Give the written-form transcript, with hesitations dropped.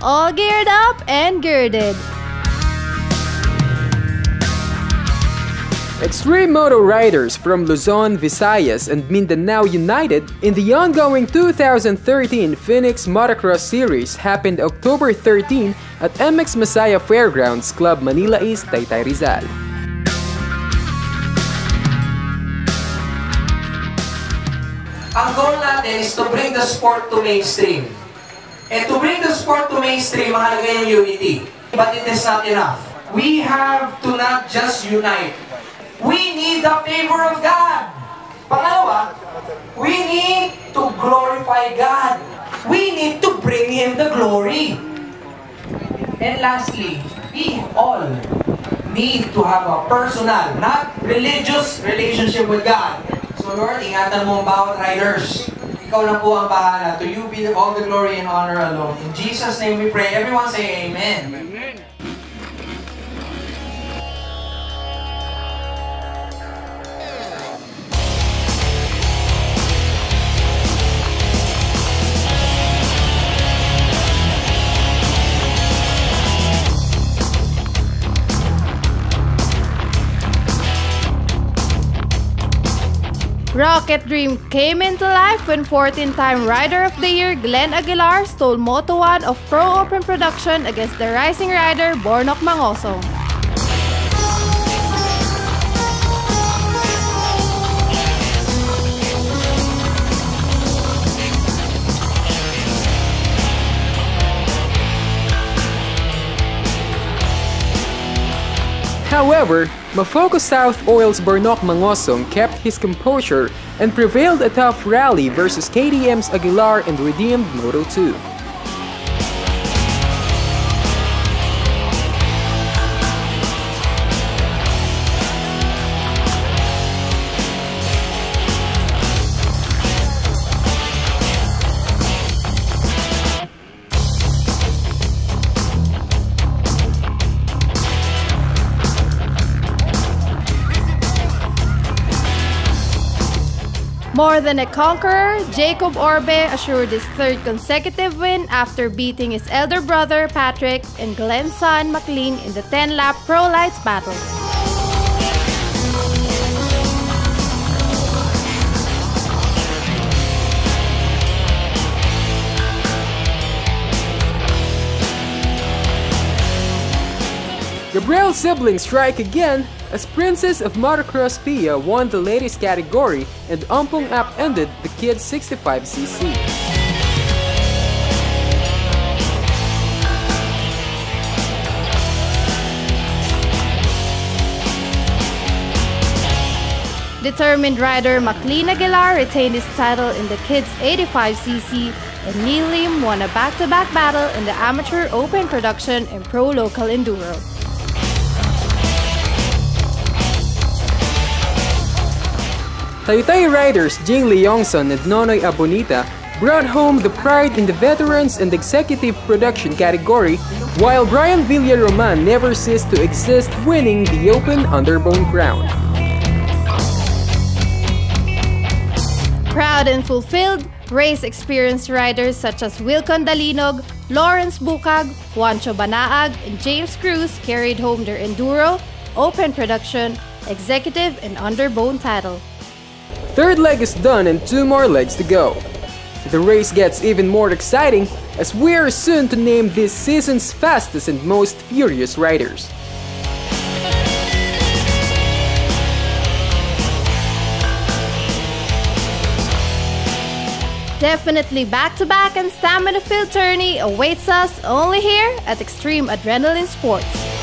all geared up and girded. Xtreme Moto riders from Luzon, Visayas, and Mindanao united in the ongoing 2013 Phoenix Motocross Series happened October 13 at MX Masaya Fairgrounds Club Manila East, Taytay, Rizal. Ang goal natin is to bring the sport to mainstream. And to bring the sport to mainstream, mahalaga yung unity. But it is not enough. We have to not just unite. We need the favor of God. Pangalawa, we need to glorify God. We need to bring Him the glory. And lastly, we all need to have a personal, not religious relationship with God. So Lord, ingatan mo ang bawat riders. Ikaw lang po ang bahala. To you be all the glory and honor alone. In Jesus' name we pray. Everyone say amen. Amen. Rocket Dream came into life when 14-time Rider of the Year Glenn Aguilar stole Moto1 of Pro Open production against the rising rider Bornok Mangosong. However, Mafocus South Oil's Bornok Mangosong kept his composure and prevailed a tough rally versus KTM's Aguilar and redeemed Moto2. More than a conqueror, Jacob Orbe assured his third consecutive win after beating his elder brother Patrick and Glenn's son McLean in the 10-lap Pro Lights battle. Gabriel's siblings strike again as Princess of Motocross Pia won the ladies category and Ompong upended the kids 65cc. Determined rider McLean Aguilar retained his title in the kids 85cc and Neil Lim won a back-to-back battle in the amateur open production and pro local enduro. Taytay riders Jing Leongson and Nonoy Abonita brought home the pride in the veterans and executive production category, while Brian Villaroman never ceased to exist, winning the Open Underbone crown. Proud and fulfilled, race-experienced riders such as Wilcon Dalinog, Lawrence Bukag, Juancho Banaag, and James Cruz carried home their enduro, open production, executive, and underbone title. Third leg is done and 2 more legs to go. The race gets even more exciting as we are soon to name this season's fastest and most furious riders. Definitely back-to-back and stamina-filled tourney awaits us only here at Xtreme Adrenaline Sports.